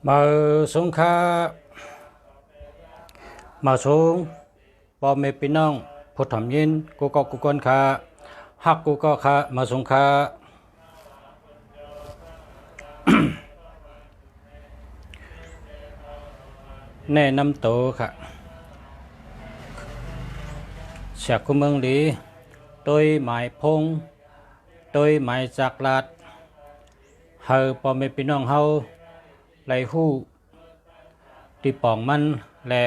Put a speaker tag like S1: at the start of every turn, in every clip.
S1: มาสงค่ามาสงปอเมพี่น้องผู้ทำยินกูก็กูคนค่าฮักกูก็ค่ามาสงค่าแนะนำตัวค่ะเสียกุเมืองดีตัวหมายพงตัวหมายจากลาดเฮาปอเมพี่น้องเฮาไหลหู้ที่ป่องมันและ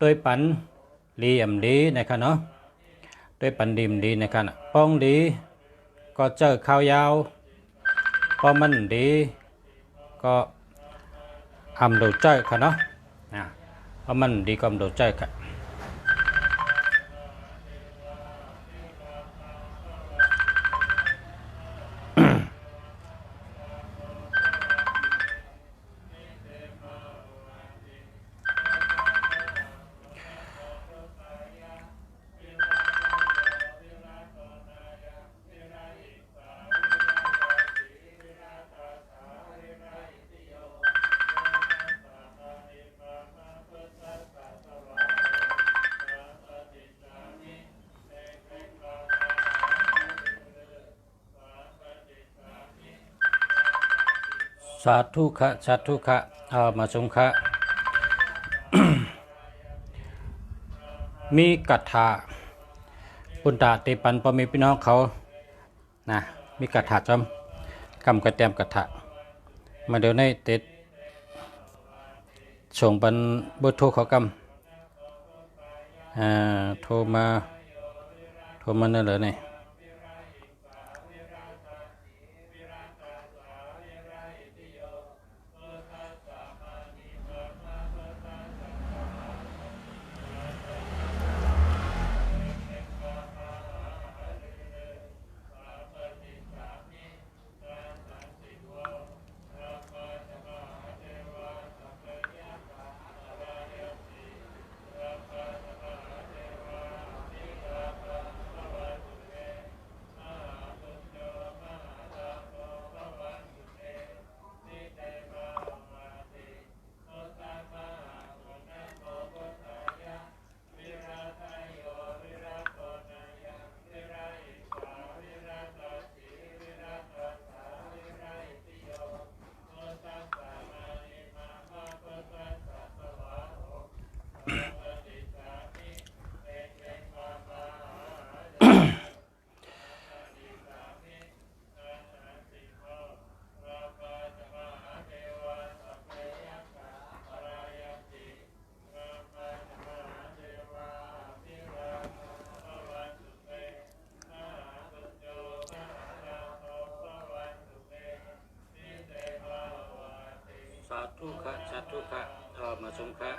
S1: ตัวปันลีอำดีนะครับเนาะตัวปันดีมดีนะครับป้องดีก็เจอข้าวยาวพอมันดีก็อำดูใจค่ะเนาะพอมันดีก็อำดูใจค่ะสาธุค่ะสาธุค่ะมาชมค่ะ มีกัถาปุณตาเตปันปมีพี่น้องเขานะมีกัถาจำกำกระเตมกัถามาเดี๋ยวในเต็ดส่งปันบุตรโทรเขากำโทรมานั่นเลยนี่สาธุค่ะสาธุค่ะมาชมค่ะ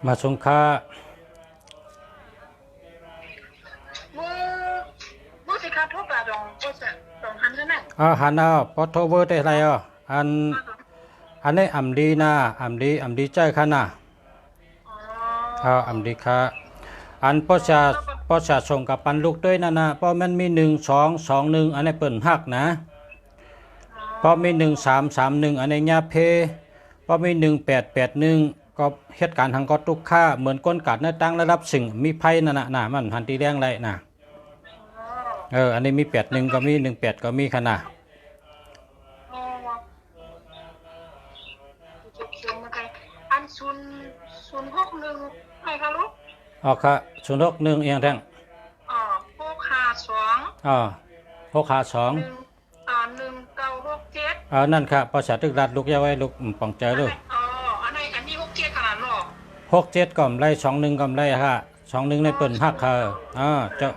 S1: มาชมค่ะ
S2: มือสิคาทุบอะตรงหันนั่นน่ะ
S1: หันเอาพอโทรเวอร์ได้ไรอันนี้อำดีนะอำดีใจค่ะนะอำดีค่ะอันพ่อชาส่งกับปันลูกด้วยนะเพราะมันมี1 2 2 1อันนี้เปิ่นหักนะเพราะมี1 3 3 1อันนี้ญาเพเพราะมี1881ก็เหตุการณ์ทางก็ทุกค่าเหมือนก้นกัดในตั้งระดับสิ่งมีไพ่นั่นน่ะมันหันตีแรงไรนะอันนี้มี81ก็มี18ก็มีขนาด
S2: อัน061ให้ค่ะลูก
S1: ค่ะ061เอียงแท่ง
S2: 652
S1: 652
S2: 1967
S1: นั่นค่ะภาษาตึกรัดลูกยาไว้ลูกปองเจอลูก
S2: อ๋ออันนี้6 7ขนาดเนาะ
S1: 67ก่อมไร21ก่อมไรฮะ21ในเปิ้นฮักค่ะเจ้า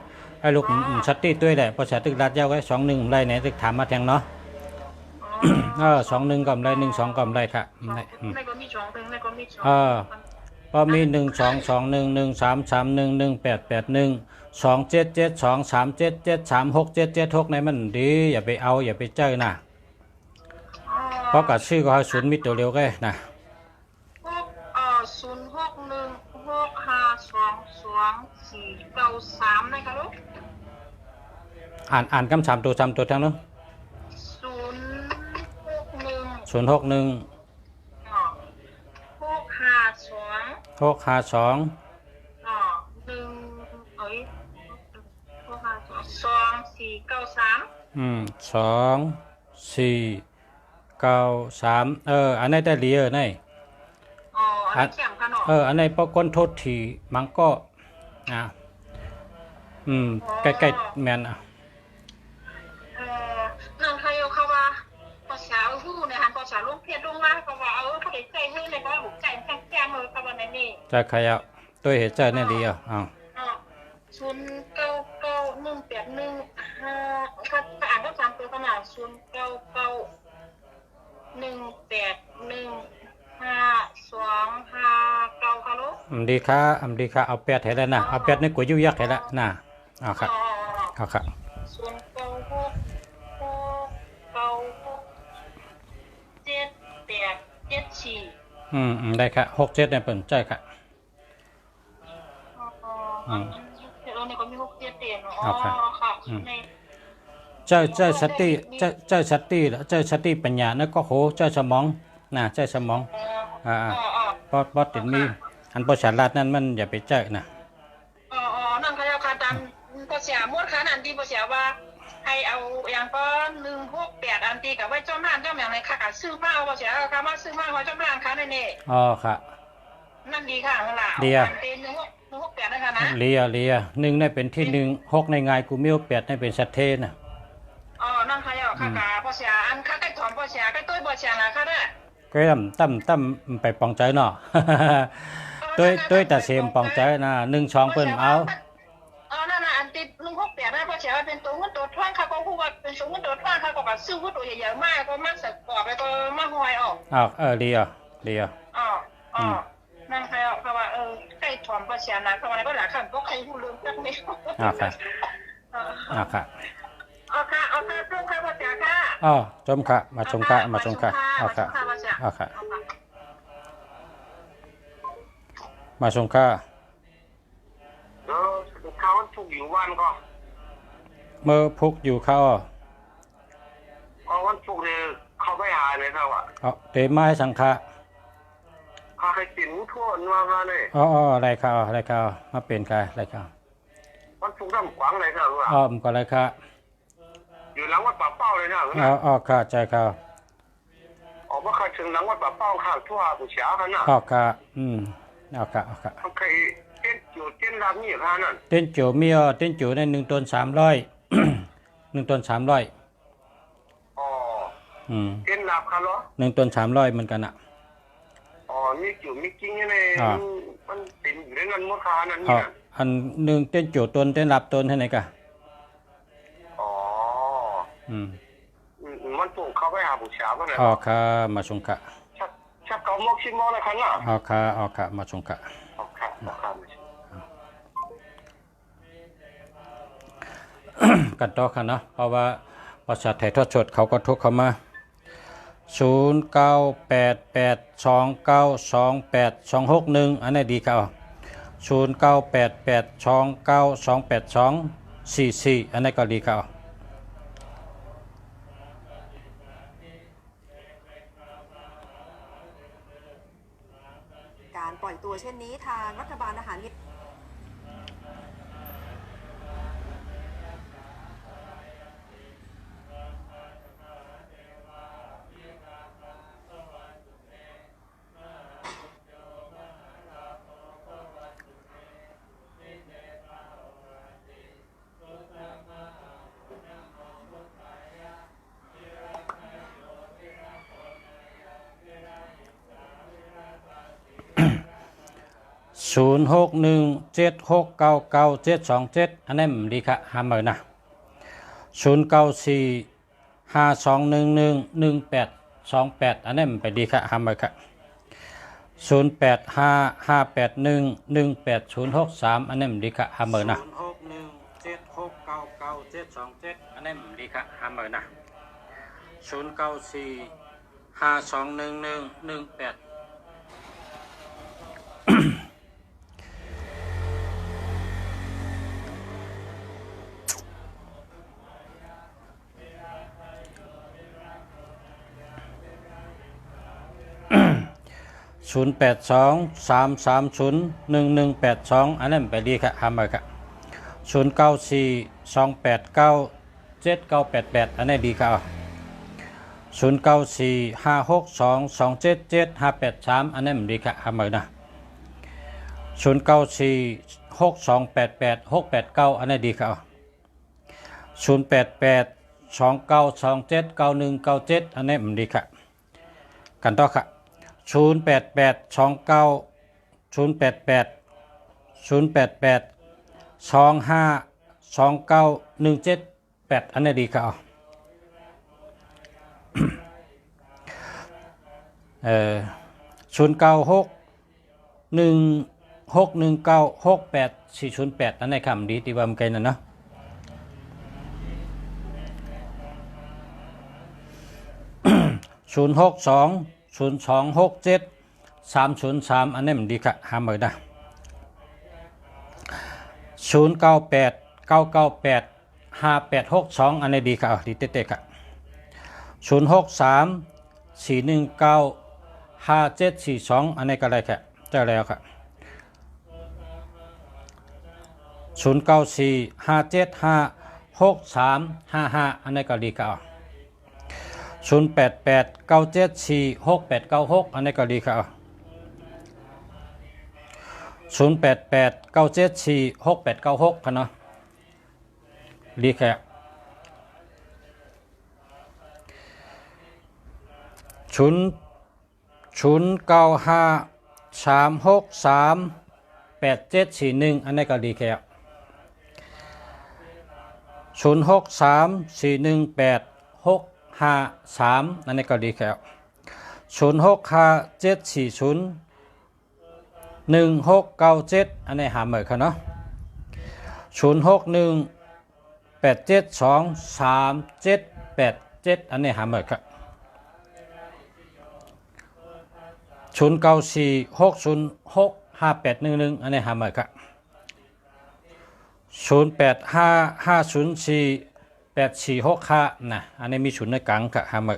S1: ไอ้ลูกชัตตี้ด้วยแหละภาษาตึกรัดยาไว้21ไรไหนตึกถามมาแทงเนาะ21ก่อมไร12ก่อมไรค่ะ
S2: ในก็มี2ในก็มี
S1: ก็มี12211331188127723773677677ในมันดีอย่าไปเอาอย่าไปเจอนะเพราะกับชื่อก็ให้ศูนย์มิตรเร็วๆก็นะ
S2: 0616522493นะคะลูก
S1: อ่านคำถามตัวทำตัวทั้งนู้น
S2: 061
S1: 652
S2: หนึ่งเอ้ย2493
S1: อันนี้ได้เรียนี่
S2: อันนี้แข็งค่ะเนาะ
S1: อันนี้ปกนโทษทีมันก็ใกล้ๆแมน
S2: นั่งใครเอาเข้าว่าภาษาฮู้ในหันภาษาลุงเพียรลุงมาเขาว่าเขาได้ใจฮื้อในก็ลูกใจแข็งๆเลยเขาว่านั่นนี่
S1: จะใครเอาตัวเหตุใจนี่ดี
S2: 099181ถ้าอ่านก็3ตัวขนาด0991815259ค่ะลูก
S1: ดีค่ะเอา8ให้แล้วนะเอา8นี่กูยุ่ยยักให้แล้วนะค่ะค่ะ
S2: 09696784
S1: ได้ค่ะ67เนี่ยเปิ่นใจค่ะ
S2: เดี๋ยวนี้ก็มี6 7เต็มค่ะ
S1: เจ้าสติเจ้าสติปัญญานั่นก็โหเจ้าสมองนะเจ้าสมองปอติดมีอันภาษาลาดนั่นมันอย่าไปเจอนะ
S2: นั่นเขาค่ะตามภาษามวดค่ะอันที่ภาษาว่าให้เอาอย่างก็168อันที่กับไว้จ้อมร้านจ้อมอย่างไรค่ะซื้อมาภาษาค่ะมาซื้อมาไว้จ้อมร้านค่ะนี่
S1: ค่ะ
S2: นั่นดีค่ะนั่นล่ะเป็น168นะคะนะ
S1: เลีย1ได้เป็นที่1 6ในงายกูมี8ได้เป็นสัตเทน่ะ
S2: นั่นค่ะค่ะภาษาอันค่ะใกล้ถอนภาษาใกล้ตุ้ยภาษานะค่ะเด้อ
S1: ก็ตั้มไปปองใจเนาะตุ้ยแต่เสียมปองใจนะ1-2เปิ้นเอา
S2: นั่นน่ะอันติด168นะภาษาเป็นตัวเงินตัวทองค่ะก็ฮู้ว่าเป็นตัวเงินตัวทองค่ะก็ซื้อวุ้ตัวใหญ่ๆมากก็มาสักกอกแล้วก็มาหอยออก
S1: เลีย
S2: นั่นค่ะเขาว่าใกล้ถอนภาษานะเขาว่าก็หลายครั้งก็ใครฮู้เรื่องจักนี่
S1: ค่ะ
S2: ค่ะชมค่ะภาษาค่ะ
S1: ชมค่ะมาชมค่ะค่ะมาชมค่ะ
S3: เขาถูกอยู่วันก็
S1: เมื่อพุกอยู่เขา
S3: วันถูกเนี่ยเขาไม่หายเลยครับ
S1: เตะไม้สังฆะ
S3: เขาให้กินทั่วมาเลย
S1: อะไรเขามาเป็นใครอะไรเขา
S3: วันถูกน้ำขวางเลยครับ
S1: ก็อะไรค่ะ
S3: อยู่หลังวัดป่าเป้าเลยนะ
S1: ค่ะใจเขา
S3: ว่าใครถึงหลังวัดป่าเป้าข้าวทั่วผู้เสียกันนะ
S1: ค่ะค่ะ
S3: เขาเคยเต้นจูเต้นรำนี่ค่ะนั่น
S1: เต้นจูมีเต้นจูใน1 ตน 300 1 ตน 300
S3: เต้นรำค่ะเหรอ
S1: 1 ตน 300เหมือนกัน
S3: มีจูมีกิ้งนี่มันเป็นอยู่ในนั้นมดคานั่นนี่
S1: อัน1เต้นจูตนเต้นรับตนให้ไหนกัน
S3: มันถูกเขาไปหาผู้ชายก็เลย
S1: ค่ะมาชงค่ะ
S3: ชักเกามกชิมอเลยครับ
S1: ค่ะมาชงค่ะกันต่อค่ะเนาะเพราะว่าภาษาไทยทอดสดเขาก็ทุกเข้ามา0988292821อันนี้ดีค่ะ098829282244อันนี้ก็ดีค่ะ
S4: การปล่อยตัวเช่นนี้ทางรัฐบาลทหาร
S1: 0617699727อันนั้นดีค่ะหาเมอนะ0945211128อันนั้นไปดีค่ะหาเมอค่ะ0855811803อันนั้นดีค่ะหาเมอนะ0617699727อันนั้นดีค่ะหาเมอนะ09452111180823301182อันนั้นไปดีค่ะหาเมอค่ะ0942897988อันนั้นดีค่ะ094562277583อันนั้นดีค่ะหาเมอนะ0946288689อันนั้นดีค่ะ0882927997อันนั้นดีค่ะกันต่อค่ะ08829088252917อันนี้ดีค่ะ096161968408อันนี้คำดีที่ว่ามันไกลนั่นเนาะ0620267303อันนี้มันดีค่ะหาเมอนะ0989985862อันนี้ดีค่ะดีเต๊ะๆค่ะ0634195742อันนี้ก็ได้ค่ะเจ้าแล้วค่ะ0945756355อันนี้ก็ดีค่ะ0889746896อันนี้ก็ดีค่ะ0889746896ค่ะเนาะดีค่ะ0953638741อันนี้ก็ดีค่ะ0634186553อันนี้ก็ดีครับ0657401697อันนี้หาเมอค่ะเนาะ0618723787อันนี้หาเมอค่ะ0946065811อันนี้หาเมอค่ะ0855048465นะอันนี้มีศูนย์ในกลางค่ะหาเมอ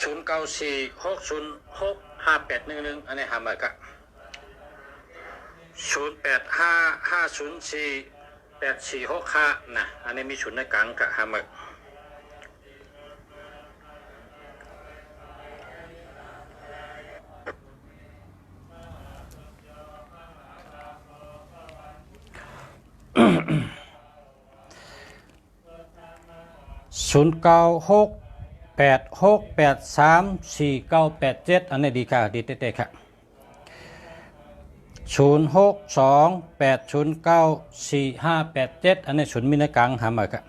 S1: 0946065811อันนี้หาเมอค่ะ0855048465นะอันนี้มีศูนย์ในกลางค่ะหาเมอ0968683497อันนี้ดีค่ะดีเต๊ะๆค่ะ0628094587อันนี้ศูนย์มีในกลางหาเมอค่ะ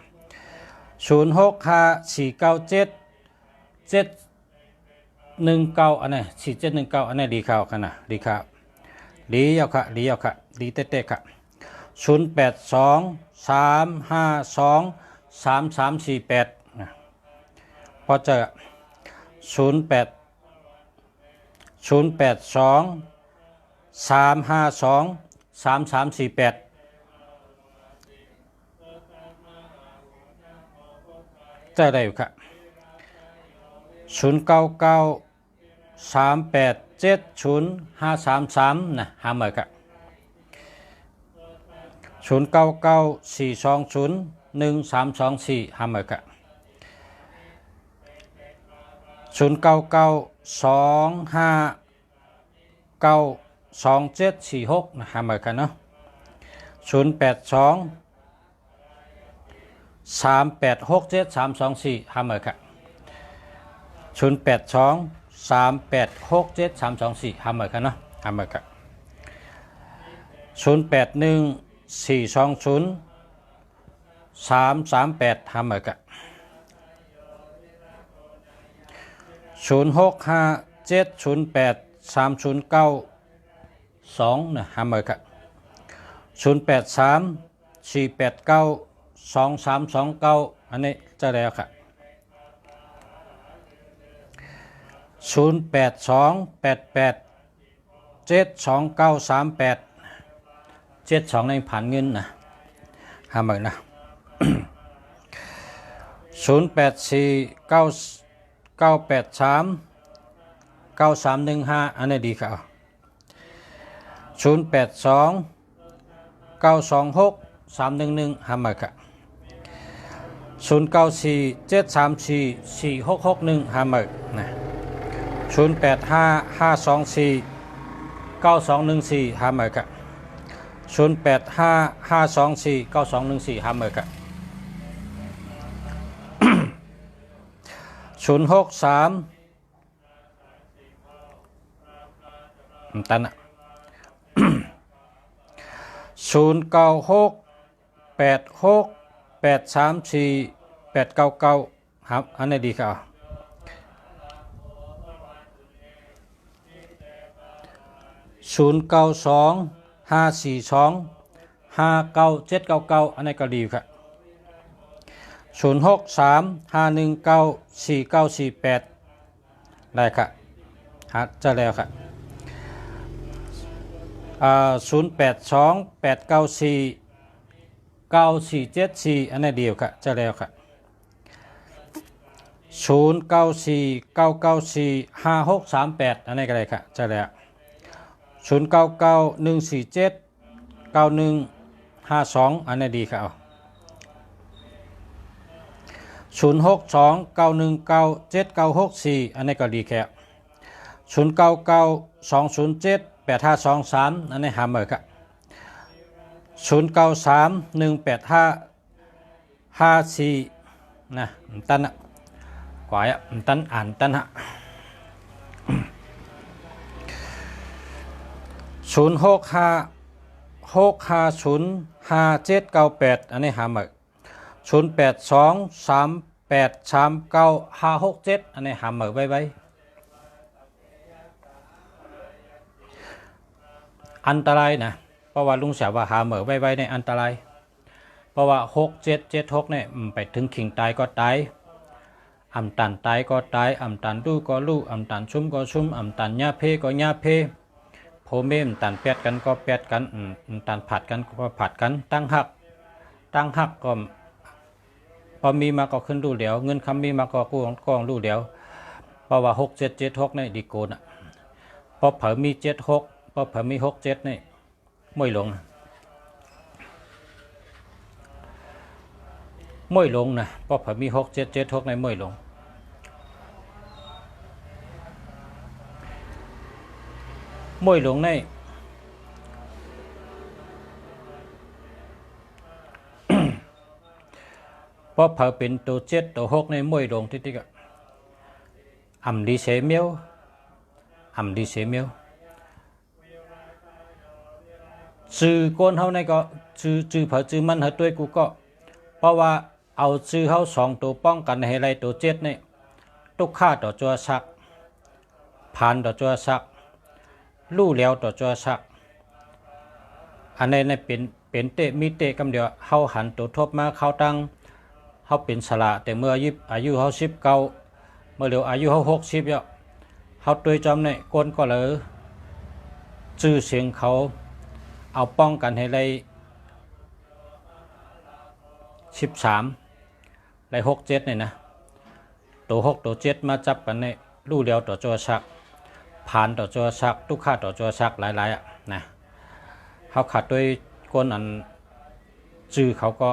S1: 0654977719อันนี้4719อันนี้ดีค่ะค่ะนะดีค่ะดีเอาค่ะดีเอาค่ะดีเต๊ะๆค่ะ0823523348พอเจอ0823523348เจอได้อยู่ค่ะ 0993870533นะหาเหมือนกัน0994201324หาเหมือนกัน0992592746นะหาเหมือนกันเนาะ0823867324หาเหมือนกัน0823867324หาเหมือนกันเนาะหาเหมือนกัน0814203338หาเหมือนกัน0657083092นะหาเหมือนกัน0834892329อันนี้จะแล้วค่ะ0828872938 72ในผ่านเงินนะหาเหมือนนะ0849839315อันนี้ดีค่ะ0829263111หาเหมือนค่ะ0947344661หาเหมือนนะ0855249214หาเหมือนค่ะ0855249214หาเหมือนค่ะ063ตันอ่ะ0968683489ครับอันนี้ดีค่ะ092542599799อันนี้ก็ดีค่ะ0635194948ได้ค่ะจะแล้วค่ะ0828949474อันนี้เดียวค่ะจะแล้วค่ะ0949945638อันนี้ก็ได้ค่ะจะแล้ว0991479152อันนี้ดีค่ะ0629197964อันนี้ก็ดีแค่0992078523อันนี้หาเหมือนกัน09318554นะตันอ่ะกว่าอ่ะตันอ่านตันฮะ0656505798อันนี้หาเหมือน0823839567อันนี้หาเหมือนไว้อันตรายนะเพราะว่าลุงเสียว่าหาเหมือนไว้ในอันตรายเพราะว่า6776เนี่ยไปถึงขิงตายก็ตายอำตันตายก็ตายอำตันลูกก็ลูกอำตันชุ่มก็ชุ่มอำตันหญ้าเพก็หญ้าเพโพเมมตันแปดกันก็แปดกันตันผัดกันก็ผัดกันตั้งหักก็พอมีมาก็ขึ้นดูเดี๋ยวเงินคำมีมาก็กองดูเดี๋ยวเพราะว่า6776นี่ดีโกนอ่ะพอเผอมี76พอเผอมี67นี่ไม่ลงนะพอเผอมี6776ในไม่ลงในพอเผอเป็นตัว7ตัว6ในไม่ลงที่ก็อำดีเสเมียวชื่อก้นเฮาในก็ชื่อเผอชื่อมันเฮาด้วยกูก็เพราะว่าเอาชื่อเฮา2ตัวป้องกันให้ไรตัว7นี่ตุกค่าต่อจัวซักผ่านต่อจัวซักลู่แล้วต่อจัวซักอันนี้เป็นเตะมีเตะกำเดียวเฮาหันตัวทบมาเข้าตั้งเฮาเป็นสละแต่เมื่ออายุเฮา19เมื่อเร็วอายุเฮา60แล้วเฮาตัวจอมนี่ก้นก็เลยชื่อเสียงเขาเอาป้องกันให้ไร13ไร67นี่นะ ตัว6ตัว7มาจับกันในลู่เดียวต่อจอชักผ่านต่อจอชักทุกค่าต่อจอชักหลายๆอ่ะนะเขาขัดด้วยก้นอันจื้อเขาก็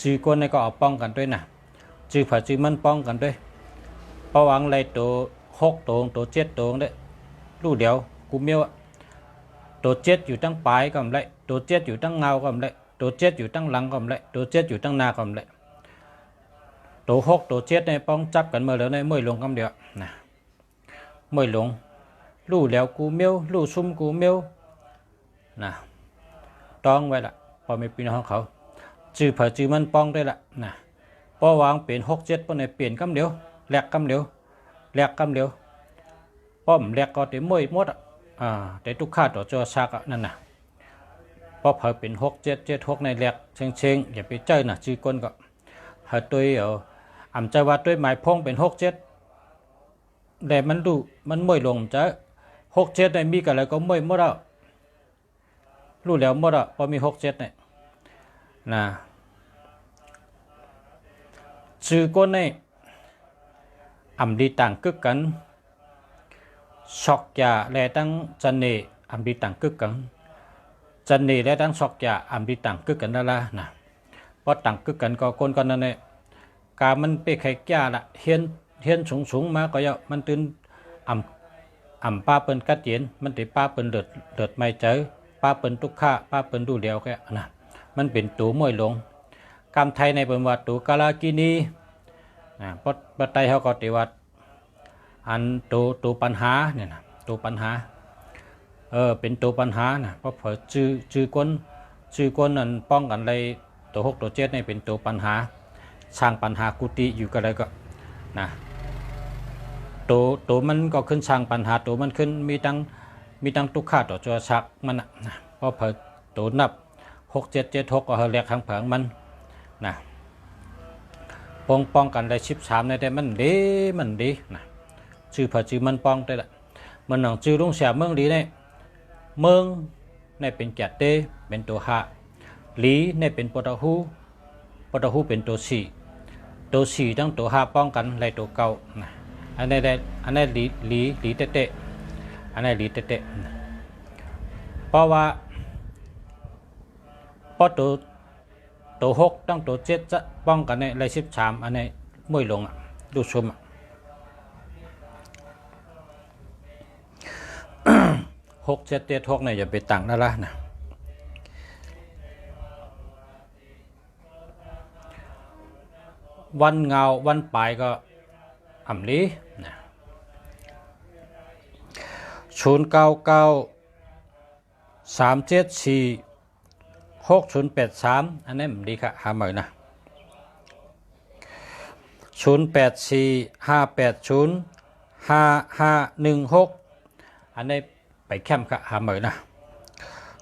S1: จื้อก้นนี่ก็เอาป้องกันด้วยนะจื้อผ่าจื้อมันป้องกันด้วยเพราะวางเลยตัว6ตัว7ตัวเด้ลู่เดียวกูเมียวตัว7อยู่ตั้งปลายก็ไม่ตัว7อยู่ตั้งเงาก็ไม่ตัว7อยู่ตั้งหลังก็ไม่ตัว7อยู่ตั้งหน้าก็ไม่ตัว6ตัว7ในป้องจับกันเมื่อแล้วในมวยลงคำเดียวนะมวยลงลู่แล้วกูเมียวลู่ซุ่มกูเมียวนะต้องไว้ละพอไม่ปีน้องเขาจื้อเผยจื้อมันป้องได้ละนะพอวางเปลี่ยน6 7ปนในเปลี่ยนคำเดียวแหลกคำเดียวแหลกคำเดียวป้อมแหลกก็เต็มมวยหมดแต่ทุกข้าต่อจอชักนั่นนะพอเผยเป็น6 7 7 6ในแหลกเชิงอย่าไปเจอนะจื้อก้นก็เผยตัวอ่ำใจว่าด้วยหมายพงเป็น6 7แต่มันดูมันมวยลงจะ6 7ในมีกันอะไรก็มวยหมดแล้วรู้แล้วหมดอ่ะพอมี6 7เนี่ยนะชื่อก้นในอ่ำดีต่างกึกกันช็อกยาและตั้งจันเนอ่ำดีต่างกึกกันจันเนและตั้งช็อกยาอ่ำดีต่างกึกกันนั่นละนะเพราะต่างกึกกันก็ก้นกันนั่นเนี่ยกามันไปไข่แก่ละเฮียนสูงมาก็ยมันตื่นอ่ำป้าเปิ้นกัดเย็นมันติป้าเปิ้นเดือดไม่เจอป้าเปิ้นทุกข้าป้าเปิ้นดูเดียวแค่นะมันเป็นตัวมวยลงกำไทยในเป็นวัดตัวกาลากินีนะเพราะปัจจัยเขาก็ติวัดอันตัวปัญหาเนี่ยนะตัวปัญหาเป็นตัวปัญหานะเพราะเผยชื่อก้นนั่นป้องกันอะไรตัว6ตัว7นี่เป็นตัวปัญหาสร้างปัญหากุฏิอยู่กันเลยก็นะตัวมันก็ขึ้นสร้างปัญหาตัวมันขึ้นมีตั้งทุกข้าต่อจอชักมันนะเพราะเผยตัวนับ6 7 7 6ก็เฮเรียกข้างเผงมันนะป้องกันได้13ในแต่มันดีนะชื่อเผยชื่อมันป้องได้ละมันหนังชื่อลุงเสียเมืองดีเนี่ยเมืองในเป็นแกะเต้เป็นตัวหาลีในเป็นปตหูเป็นตัว4ทั้งตัว5ป้องกันไรตัวเก่านะอันนี้ลีเตะอันนี้ลีเตะเพราะว่าพอตัว6ตั้งตัว7จะป้องกันในไร13อันนี้มวยลงดูชม6 7 7 6เนี่ยอย่าไปตั้งนั่นละนะวันเงาวันปลายก็อ่ำลีนะ099 374 6083อันนี้มันดีค่ะหาใหม่นะ084 580 5516อันนี้ไปแคมป์ค่ะหาใหม่นะ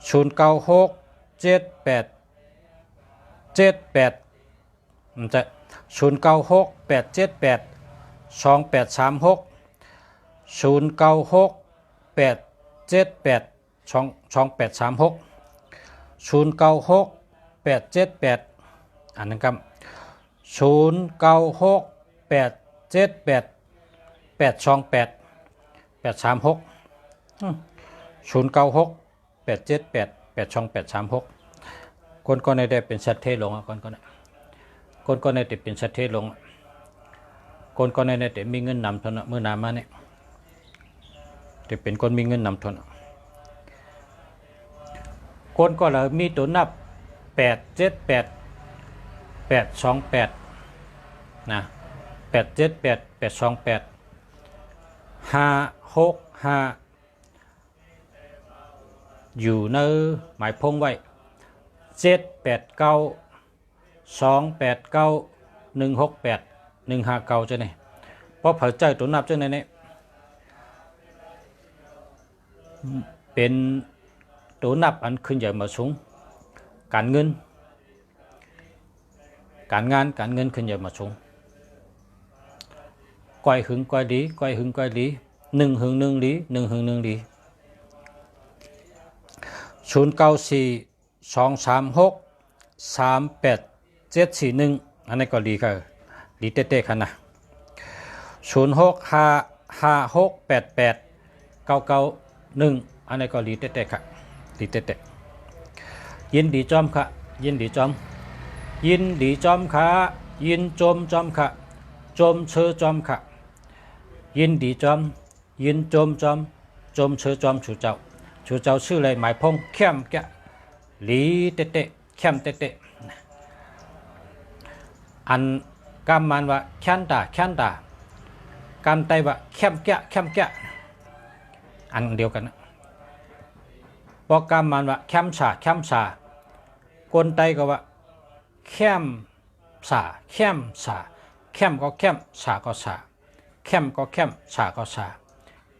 S1: 096 78 มันจะ096 878 2836 096 878 2836 096 878อันนั้นครับ096 878 828 836 096 878 82836คนในได้เป็นสัตว์เทลงคนในได้เป็นสัตว์เทลงคนในได้มีเงินนำทนเมื่อนานมาเนี่ยจะเป็นคนมีเงินนำทนคนก็เลยมีตัวนับ878 828นะ878 828 565อยู่ในหมายพงไว้789 289 168 159จะไหนเพราะเผยใจตัวนับจะไหนเนี่ยเป็นตัวนับอันขึ้นใหญ่มาสูงการเงินการงานการเงินขึ้นใหญ่มาสูงก้อยหึงก้อยดีก้อยหึงก้อยดี1 หึง 1 ดี1 หึง 1 ดี094 236 38 741อันนี้ก็ดีค่ะดีเต้ๆค่ะนะ 0655688991อันนี้ก็ลีเตะค่ะลีเตะยินดีจอมค่ะยินดีจอมยินดีจอมค่ะยินจมจอมค่ะจมเชอจอมค่ะยินดีจอมยินจมจอมจมเชอจอมชูเจ้าชื่ออะไรหมายพงเข้มแกะหลีเตะเข้มเตะอันกำมันว่าแค้นตากำไตว่าเข้มแกะอันเดียวกันนะพอกำมันว่าเข้มชากนไตก็ว่าเข้มสาเข้มก็เข้มสาก็สาเข้มก็เข้มสาก็สา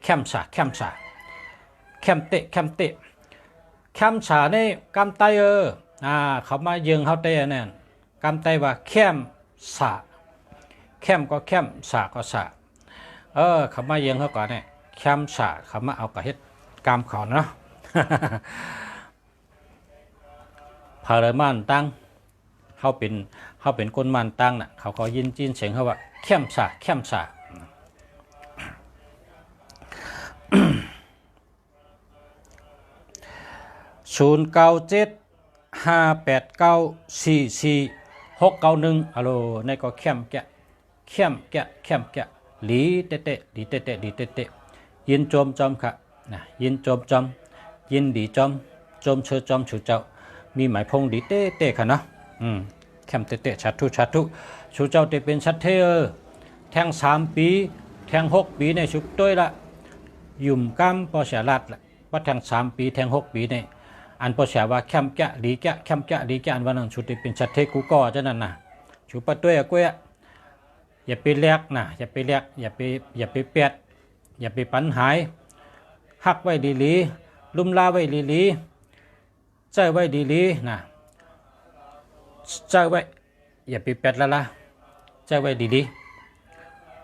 S1: เข้มสาเข้มเตะเข้มสานี่กำไตเขามายึงเขาเตะเนี่ยกำไตว่าเข้มสาเข้มก็เข้มสาก็สาเขามายึงเขาก่อนเนี่ยเข้มสาเขามาเอากระเฮ็ดกำเขาเนาะ พาเลยม่านตั้งเขาเป็นคนม่านตั้งน่ะเขาก็ยินจีนเสียงเขาว่าเข้มสา0975894491ฮัลโหลในก็เข้มแกะหลีเตะยินโจมจอมค่ะนะยินโจมจอมยินดีจอมเชอจอมชูเจ้ามีหมายพงดีเตะค่ะเนาะแคมเตะชัดทุชูเจ้าเตเป็นชัดเทแทง3 ปีแทง6 ปีในชุบต้วยละยุ่มก้ามปอเสียรัดละว่าแทง3 ปีแทง6 ปีในอันปอเสียว่าแคมแกะดีแกะแคมแกะดีแกะอันวันนั้นชุดเตเป็นชัดเทกูก่อจะนั่นนะชูปะต้วยกุ้ยอย่าไปเลียกนะอย่าไปเปียดอย่าไปปันหายหักไว้ดีๆลุ่มลาไว้ดีๆใจไว้ดีๆนะใจไว้อย่าไปเป็ดละใจไว้ดี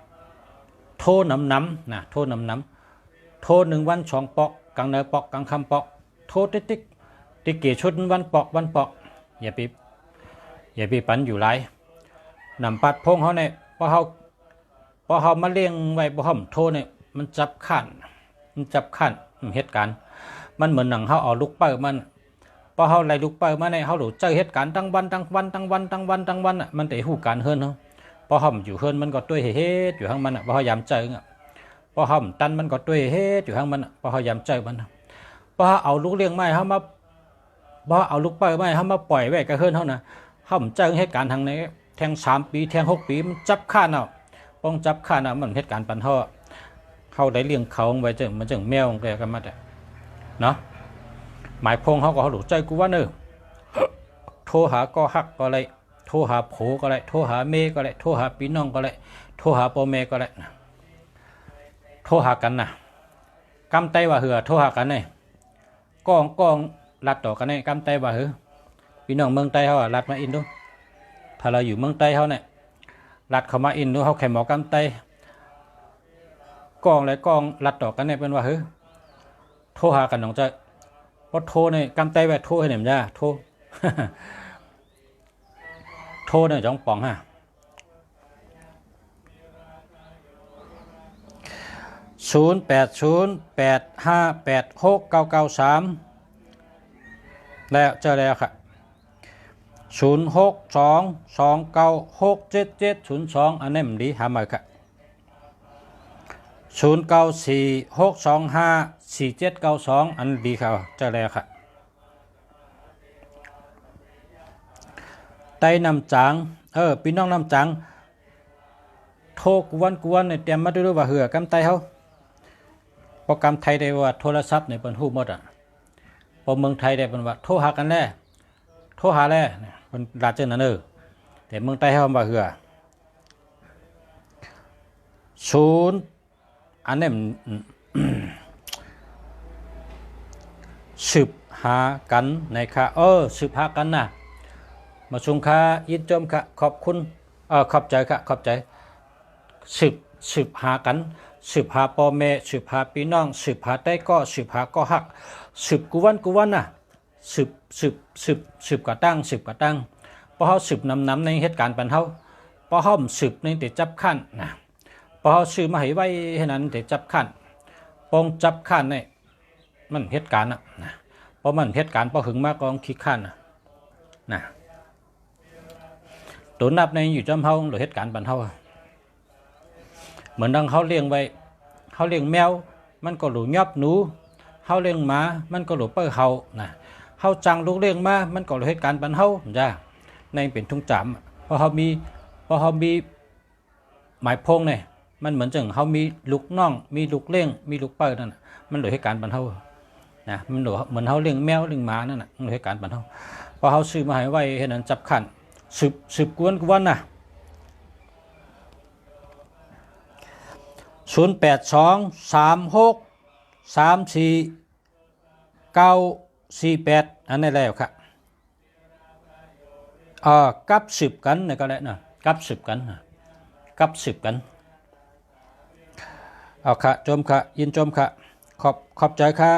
S1: ๆโทน้ำนะโทน้ำโท1 วัน2 ปอกกลางเนปอกกลางคำปอกโทติ๊กเกชุดวันปอกอย่าไปปันอยู่ไรนำปัดพงเขาเนี่ยพอเขามาเลี้ยงไว้พอเขาโทเนี่ยมันจับขันเหตุการณ์มันเหมือนหนังเขาเอาลูกเปิดมันพอเขาไล่ลูกเปิดมาเนี่ยเขาหลุดเจอเหตุการณ์ตั้งวันมันแต่หูการเฮิรนเขาพอเขาอยู่เฮิรนมันก็ตัวเฮ็ดอยู่ข้างมันพอเขายามเจอพอเขาตันมันก็ตัวเฮ็ดอยู่ข้างมันพอเขายามเจอมันพอเขาเอาลูกเลี้ยงไม้เขามาพอเอาลูกเปิดไม้เขามาปล่อยไว้กับเฮิรนเขานะเขาเจอเหตุการณ์ทางนี้แทง3 ปีแทง6 ปีมันจับข้าเอาป้องจับข้ามันเหตุการณ์ปันเขาเขาได้เลี้ยงเขาไว้มันจึงแมวแกกันมาแต่เนาะหมายพงเขาก็เขาหลุดใจกูว่าเนอโทรหาก็ฮักก็เลยโทรหาโผก็เลยโทรหาเมก็เลยโทรหาพี่น้องก็เลยโทรหาพ่อแม่ก็เลยโทรหากันนะกำไตว่าเหือโทรหากันเนี่ยกองรัดต่อกันเนี่ยกำไตว่าเหือพี่น้องเมืองไต้เขารัดมาอินดูถ้าเราอยู่เมืองไต้เขาเนี่ยรัดเข้ามาอินดูเขาแข่หมอกำไตกองรัดต่อกันเนี่ยเป็นว่าเฮ้ยโทรหากันน้องใจพอโทรเนี่ยกำไตแบบโทรให้หน่อยจ้าโทร เนี่ยจ้องป่องฮะ0808586993แล้วเจอแล้วค่ะ0622967702อันนี้มันดีหามาค่ะ0946254792อันดีครับเจอแล้วค่ะไต้น้ำจังพี่น้องน้ำจังโทรกวนเนี่ยเตรียมมาด้วยว่าเหือกำไตเขาโปรแกรมไทยได้ว่าโทรศัพท์เนี่ยเป็นหูหมดพอเมืองไทยได้เป็นว่าโทรหากันแน่โทรหาแล้วเป็นราชนั่นแต่เมืองไทยเขาว่าเหืออันนี้สืบหากันในค่ะสืบหากันนะมาชงค่ะยินจมค่ะขอบคุณขอบใจค่ะขอบใจสืบหากันสืบหาพ่อแม่สืบหาพี่น้องสืบหาใต้ก็สืบหาก็หักสืบกุวันน่ะสืบกระตั้งพอเขาสืบนำในเหตุการณ์ปันเขาพอเขาสืบในติดจับขั้นนะพ พอเขาซื้อมาให้ไว้ให้นั้นแต่จับขันปองจับขันเนี่ยมันเหตุการณ์นะเพราะมันเหตุการณ์พอหึงมากก็ขี้ขันนะตัวนับในอยู่จำเฮาหรือเหตุการณ์บันเฮาเหมือนดังเขาเลี้ยงไว้เขาเลี้ยงแมวมันก็หลูยอบหนูเขาเลี้ยงหมามันก็หลูเปิ้ลเฮานะเขาจังลูกเลี้ยงมามันก็หลูเหตุการณ์บันเฮาจ้าในเป็นทุ่งจำพอเขามีหมายพงเนี่ยมันเหมือนจังเขามีลูกน้องมีลูกเลี้ยงมีลูกเปิ้ลนั่นมันหลูเหตุการณ์บันเฮานะมันหลูเหมือนเขาเลี้ยงแมวเลี้ยงหมานั่นน่ะมันหลูเหตุการณ์บันเฮาพอเขาซื้อมาให้ไว้ให้นั้นจับขันสืบกวนกวนนะ0823634948อันนี้แล้วครับกับสืบกันนี่ก็แล้วนะกับสืบกันเอาค่ะจมค่ะยินจมค่ะขอบใจค่ะ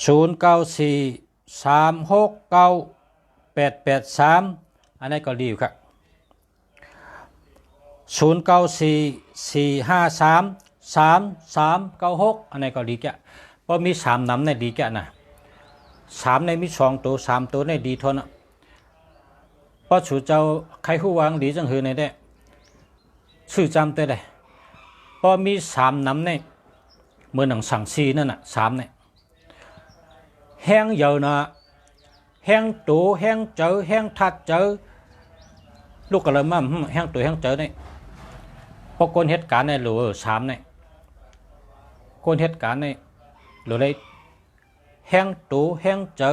S1: 0943698883อันนี้ก็ดีอยู่ครับ0944533396อันนี้ก็ดีแกเพราะมี3นำในดีแกนะ3ในมี2ตัว3ตัวในดีทนเพราะchủเจ้าใครฮู้วางดีจังหือในได้ชื่อจำได้เลยเพราะมี3นำในเมื่อหนังสั่งซีนั่นน่ะ3เนี่ยแห้งเยอะนะแห้งตัวแห้งเจอแห้งทัดเจอลูกกระเริ่มแห้งตัวแห้งเจอเนี่ยพอคนเหตุการณ์ในหลวง3เนี่ยคนเหตุการณ์ในหลวงเลยแห้งตัวแห้งเจอ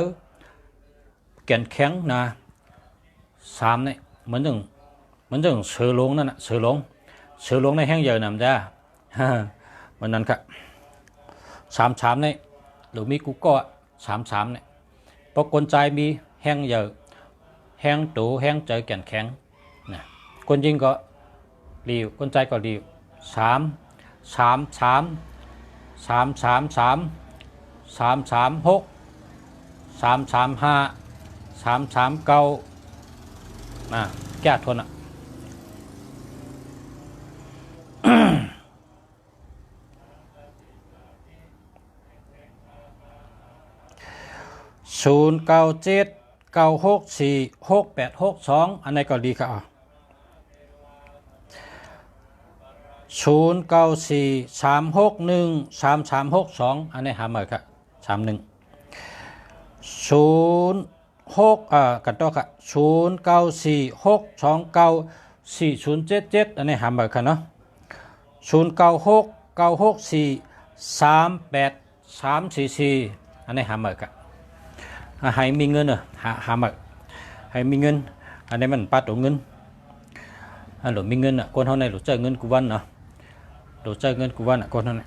S1: แก่นแข็งนะ3เนี่ยเหมือนจังเสือหลงนั่นน่ะเสือหลงในแห้งเยอะนำจ้าเหมือนนั้นครับ33เนี่ยหรือมีกูก็33เนี่ยพอคนใจมีแห้งเยอะแห้งตัวแห้งเจอแก่นแข็งนะคนยิงก็รีวคนใจก็รีว3333336 335 339นะแก้ทน0979646862อันนี้ก็ดีครับ0943613362อันนี้หามาครับ31 กันต่อครับ0946294077อันนี้หามาครับเนาะ0969643844อันนี้หามาครับให้มีเงินหามาให้มีเงินอันนี้มันปัดตัวเงินอันหลุดมีเงินคนเท่าไหร่หลุดเจอเงินกูวันเนาะหลุดเจอเงินกูวันคนเท่าไหร่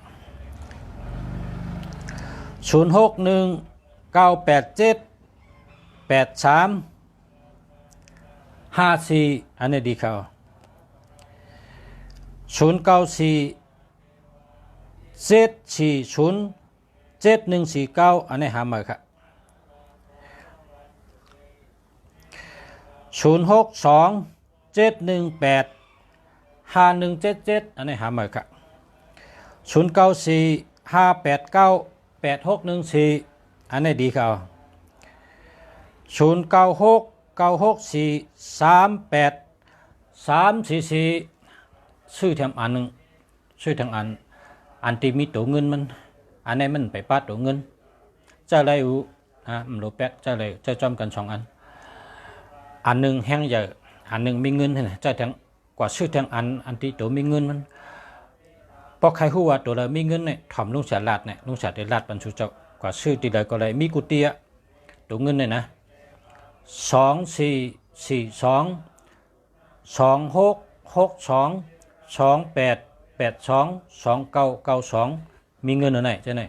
S1: 0619878354อันนี้ดีเขา0947407149อันนี้หามาครับ0627185177อันนี้หามาครับ0945898614อันนี้ดีเขา0969643834ชื่อแถมอันนึงชื่อทางอันที่มีตัวเงินมันอันนี้มันไปปัดตัวเงินจะอะไรอยู่มันโลแปดจะอะไรจะจอมกัน2อันหนึ่งแห้งใหญ่อันหนึ่งมีเงินนะจะแทงกว่าชื่อแทงอันที่ตัวมีเงินมันพอใครหัวตัวเรามีเงินเนี่ยถ่อมลุงเสียลาดเนี่ยลุงเสียได้ลาดบรรจุเจ้ากว่าชื่อที่ใดก็เลยมีกุฏิตัวเงินเนี่ยนะ2442266228822992มีเงินอะไรใช่ไหม3663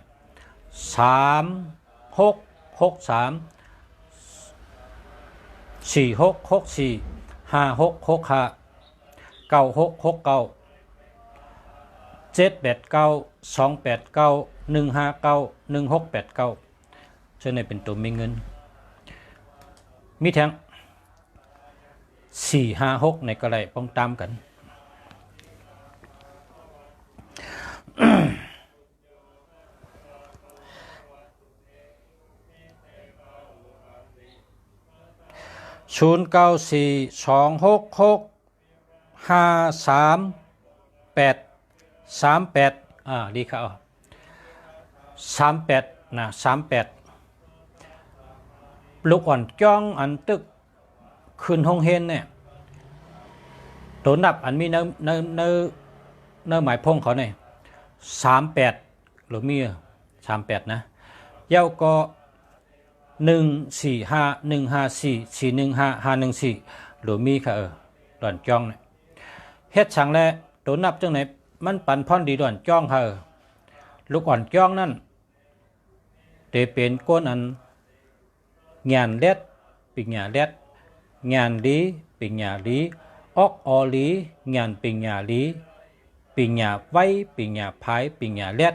S1: 466456659669 7892891591689เช่นในเป็นตัวมีเงินมีแทง456ในก็ได้ป้องตามกัน 0942665338ดีครับ38นะ38ลูกอ่อนจ้องอันตึกขึ้นห้องเฮนเนี่ยตัวนับอันมีเนื้อหมายพงเขาเนี่ย38หรือมี38นะเย้าก็1451544151514หรือมีค่ะดอนจ้องเนี่ยเฮ็ดช่างแลตัวนับจังไหนมันปันพ่อนดีดอนจ้องค่ะลูกอ่อนจ้องนั่นเตเป็นก้นอันงานเล็ดปิญญาเล็ดงานลีปิญญาลีออกออลีงานปิญญาลีปิญญาไว้ปิญญาพายปิญญาเล็ด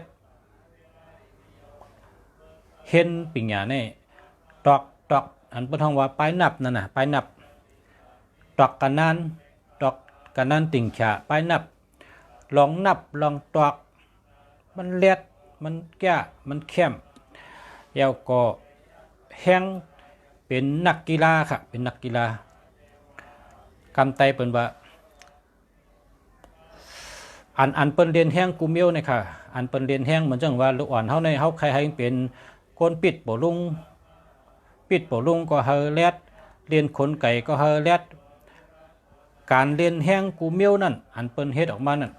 S1: เห็นปิญญาเนี่ยตอกอันเป็นทองว่าไปนับนั่นน่ะไปนับตอกกันนั้นติ่งฉะไปนับลองนับลองตอกมันเล็ดมันแก่มันเข้มแล้วก็แห้งเป็นนักกีฬาค่ะเป็นนักกีฬากำไตเป็นว่าอันเปิ้นเรียนแห้งกูเมียวเนี่ยค่ะอันเปิ้นเรียนแห้งเหมือนจังว่าลูกอ่อนเฮาในเฮาใครให้เป็นคนปิดโปลุงก็เฮาแลดเรียนขนไก่ก็เฮาแลดการเรียนแห้งกูเมียวนั่นอันเปิ้นเฮ็ดออกมานั่น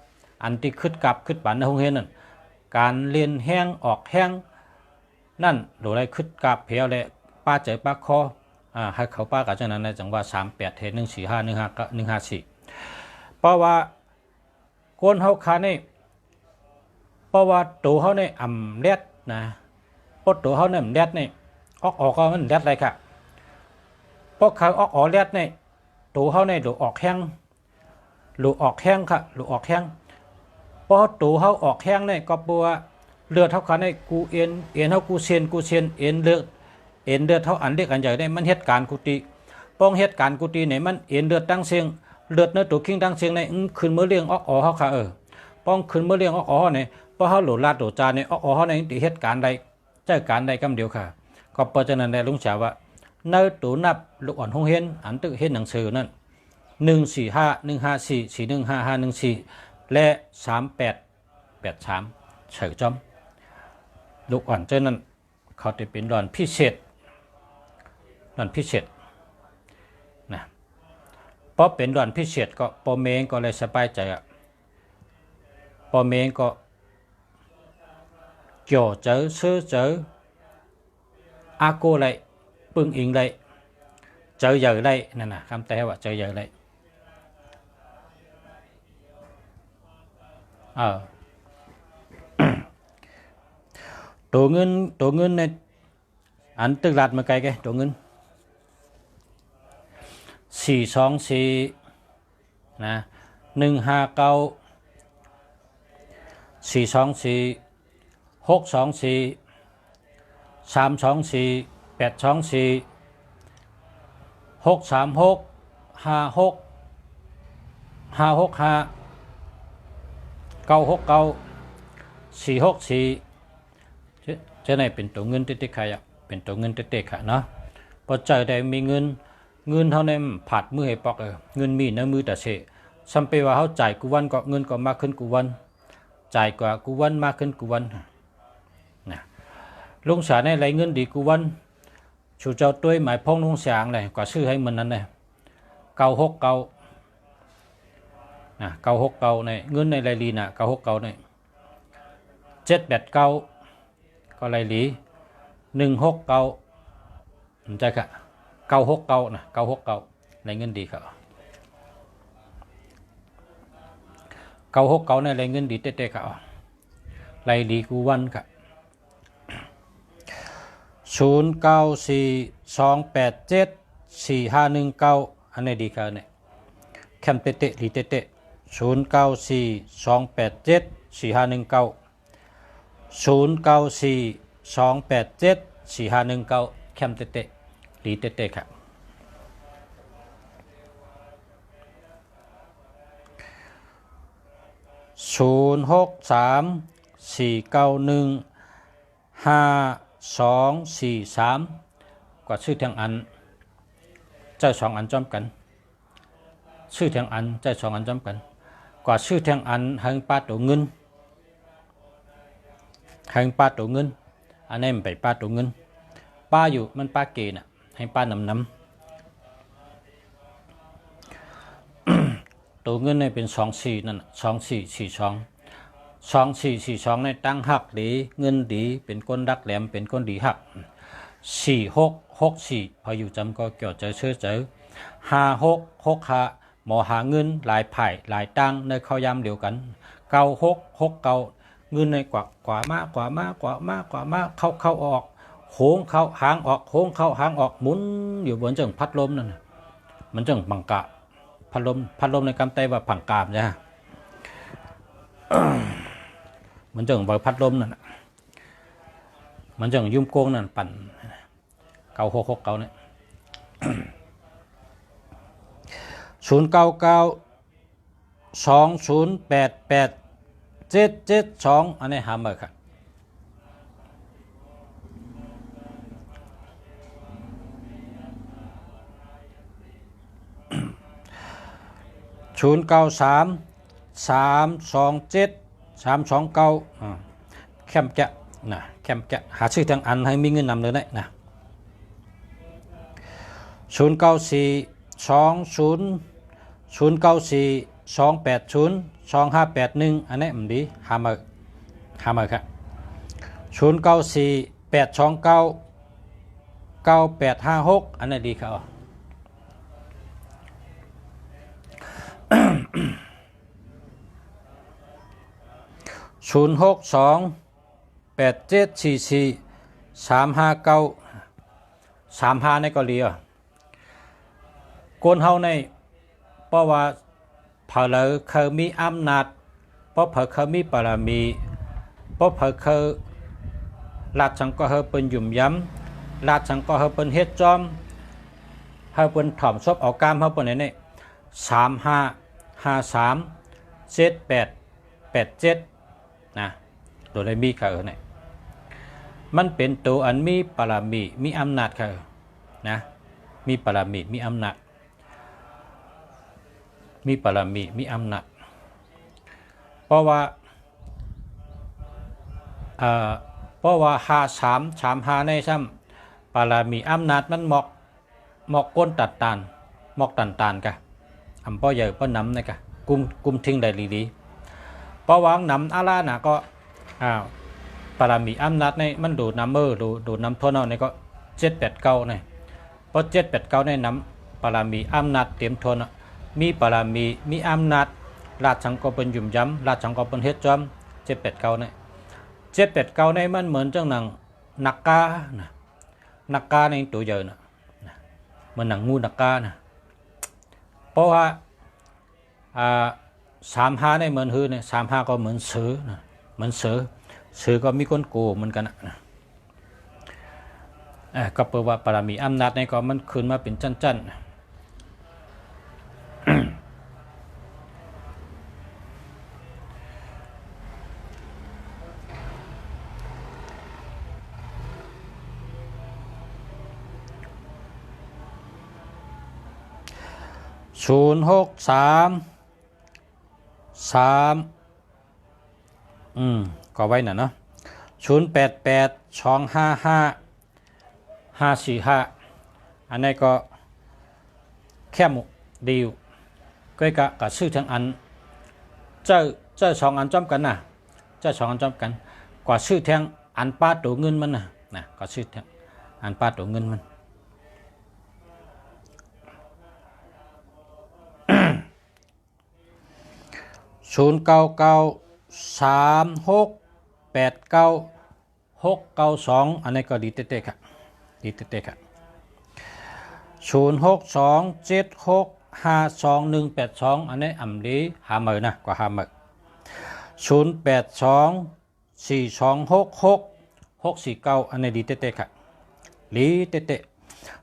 S1: อันที่คึดกับคึดปันในห้องเรียนนั่นการเรียนแห้งออกแห้งนั่นโดยไรคึดกับเพียวและป้าใจป้าคอให้เขาป้ากับจังนั้นในจังว่า38เท145 154เพราะว่าก้นเฮาคานี่เพราะว่าตัวเฮานี่อ่ำเล็ดนะเพราะตัวเฮานี่เล็ดนี่ออกก็มันเล็ดอะไรค่ะเพราะเขาออกเล็ดนี่ตัวเฮานี่ดูออกแห้งค่ะดูออกแห้งเพราะตัวเฮาออกแห้งนี่ก็บัวเลือดเท่ากันนี่กูเอ็นเท่ากูเซียนเอ็นเลือดเท่าอันเล็กอันใหญ่ได้มันเหตุการณ์กุฏิป้องเหตุการณ์กุฏิไหนมันเอ็นเลือดตั้งเสียงเลือดเนื้อตัวคิงตั้งเสียงในขึ้นเมื่อเลี้ยงออกเฮาค่ะป้องขึ้นเมื่อเลี้ยงออกเนี่ยเพราะเฮาหลุดลาดหลุดจานเนี่ยออกเฮาในที่เหตุการณ์ใดเจ้าการใดกำเดียวค่ะก็เพราะฉะนั้นได้ลุงฉาว่าเนื้อตัวนับลูกอ่อนห้องเห็นอันตึกเห็นหนังสือนั่น145 154 415514และ3883เฉยจอมลูกอ่อนเจ้านั้นเขาจะเป็นดอนพิเศษนะเพราะเป็นดอนพิเศษก็ปอเมงก็เลยสบายใจปอเมงก็จ่อเจอซื้อเจออาโกเลยปึ้งอิงเลยเจอเยอะเลยนั่นนะคำแต่ว่าเจอเยอะเลยตัวเงินในอันตึกหลัดมาไกลแกตัวเงิน424นะ159 424 624 324 824 636 56 565 969 464จะไหนเป็นตัวเงินเต๊ะๆค่ะเป็นตัวเงินเต๊ะๆค่ะเนาะพอใจได้มีเงินเท่านั้นผัดมือให้ปอกเงินมีในมือแต่เสซัมเปว่าเขาจ่ายกูวันก็เงินก็มากขึ้นกูวันจ่ายกว่ากูวันมากขึ้นกูวันนะลุงสาในไรเงินดีกูวันชูเจ้าตัวหมายพงลุงสางเลยกว่าชื่อให้มันนั้นเลย969นะ969ในเงินในไรลีน่ะ969ใน789ก็ไรลี169ใจค่ะ969นะ969ในเงินดีครับ969ในไรเงินดีเต๊ะๆครับไรลีกูวันครับ0942874519อันนี้ดีครับเนี่ยแคมเต๊ะๆลีเต๊ะๆ0942874519 0942874519แคมเต๊ะๆลีเต๊ะๆครับ063-491-5243กว่าชื่อทางอัน ใจสองอันจอมกันชื่อแทงอันใจสองอันจอมกันกว่าชื่อแทงอันหังป้าตัวเงินหังป้าตัวเงินอันนี้มันไปป้าตัวเงินป้าอยู่มันป้าเกน่ะให้ป้านำตัวเงินเนี่ยเป็น24นั่น2442ในตั้งหักดีเงินดีเป็นก้นดักแหลมเป็นก้นดีหัก4664พออยู่จำก็เกี่ยวเจอเชื่อเจอ5665หมอหาเงินหลายไผ่หลายตั้งในเข้ายามเดียวกัน9669เงินในกว่ามากเข้าออกโค้งเข้าหางออกโค้งเข้าหางออกหมุนอยู่บนจังพัดลมนั่นมันจังบังกะพัดลมในกำไตว่าผังกาบนะมันจังใบพัดลมนั่นมันจังยุ่มโกงนั่นปั่น9669เนี่ย0992088772อันนี้หามาครับ0933273229แคมจะนะแคมจะหาชื่อทางอันให้มีเงินนำเลยนะ094280280251อันนี้มันดีหามาครับ0948299856อันนี้ดีครับ06287443593ในเกาหลีคนเฮาในเพราะว่าเผลอเคยมีอำนาจเพราะเผลอเคยมีบารมีเพราะเผลอเคยราชสังก็เฮาเป็นยุ่มย้ำราชสังก็เฮาเป็นเฮ็ดจอมเฮาเป็นถ่อมซบเอากามเฮาเป็นนี่35537887นะโดยมีเขาเนี่ยมันเป็นตัวอันมีบารมีมีอำนาจเขานะมีบารมีมีอำนาจมีบารมีมีอำนาจเพราะว่า5335ในซ้ำบารมีอำนาจมันหมอกก้นตัดตานหมอกตันตานกะอำป้อใหญ่ป้อนำนะกะกุมทิ้งได้ลีเพราะวางนำอาลานะก็บารมีอำนาจในมันดูน้ำดูน้ำทนเอาในก็789ในเพราะ789ในน้ำบารมีอำนาจเตรียมทนมีบารมีมีอำนาจราชสังก็เป็นยุ่มย้ำราชสังก็เป็นเฮ็ดจอม789ใน789ในมันเหมือนจังหนังนักกานะนักกาในตัวใหญ่นะมันหนังงูนักกานะเพราะว่า35ในเหมือนฮือเนี่ย35ก็เหมือนเสือนะเหมือนเสือก็มีคนโกเหมือนกันนะก็แปลว่าบารมีอำนาจในก็มันขึ้นมาเป็นจั่นก็ไว้น่ะเนาะ0882555545อันนี้ก็แค่หมดดีอยู่ก็กับชื่อทั้งอันเจ้าสองอันจอมกันนะเจ้าสองอันจอมกันกว่าชื่อแทงอันป้าตัวเงินมันนะก็ชื่อแทงอันป้าตัวเงินมัน0993689692อันนี้ก็ดีเตะครับดีเตะครับ06276528182อันนี้อ่ำดีหามือนะกว่าหามือ0824266649อันนี้ดีเตะครับดีเตะ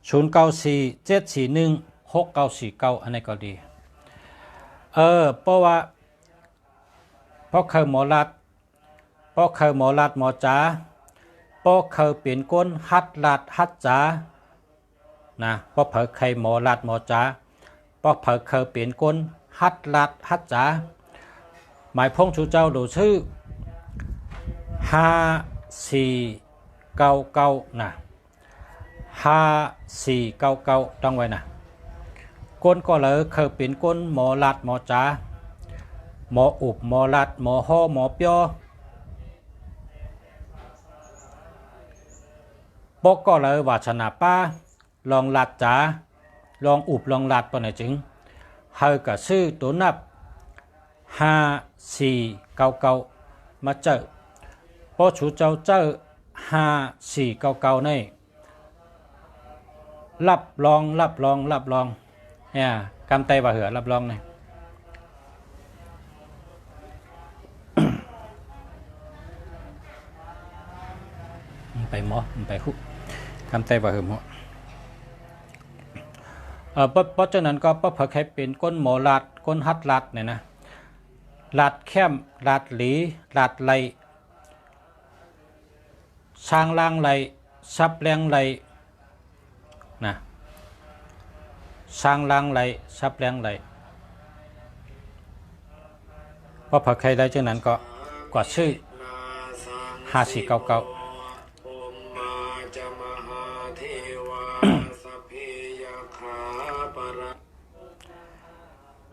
S1: 0947416949อันนี้ก็ดีเพราะว่าเพราะเคยหมอรัดหมอจ๋าเพราะเคยเปลี่ยนก้นฮัดลาดฮัดจ๋า นะเพราะเผอใครหมอลัดหมอจ๋าเพราะเผอเคยเปลี่ยนก้นฮัดลัดฮัดจ๋าหมายพงชูเจ้าดูชื่อ5499นะ5499ต้องไว้นะก้นก็เลยเคยเปลี่ยนก้นหมอลัดหมอจ๋าหมออุบหมอลัดหมอห่อหมอเปียวปกก็เลยวาชนะป้าลองลัดจ๋าลองอุบลองลัดปะไหนจึงเฮากับชื่อตัวนับ5499มาเจอพอชูเจ้าเจอ5499นี่รับรองเนี่ยกำไตว่าเหือรับรองนี่ไปหมอไปคุกำไตว่าเหือหมอเพราะฉะนั้นก็เผอใครเป็นก้นหมอลัดก้นฮัดลัดเนี่ยนะลัดแคมลัดหลีลัดไหลช้างล่างไหลซับแรงไหลนะช้างล่างไหลซับแรงไหลเพราะเผอใครได้จากนั้นก็กว่าชื่อ5499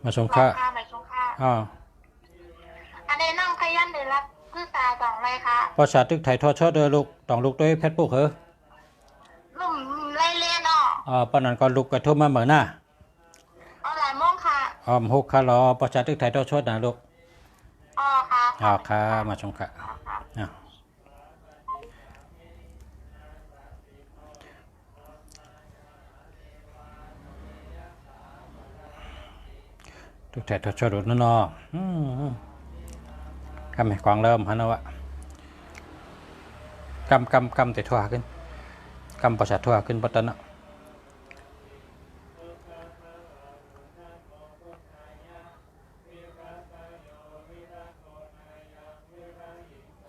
S1: มาชมค่ะ
S2: อันนี้น้องขยันได้รับคือตาสองไรคะ
S1: ภาษาตึกไทยทอดชอดเด้อลูกต้องลูกด้วยเพชรปุ๊กเหรอ
S2: ลุ่มไล่เลียนอ่ะ
S1: ปานนั้นก็ลูกกระทุ่มมาเหมือนน่ะ
S2: หลายโมงค่ะ
S1: 6ค่ะรอภาษาตึกไทยทอดชอดนะลูก
S2: ค่ะ
S1: ค่ะมาชมค่ะตึกไทยทอดชอดนู่นน่ะกำให้กวางเริ่มฮะนะวะกำแต่ทั่วขึ้นกำประชาทั่วขึ้นปัตตนะ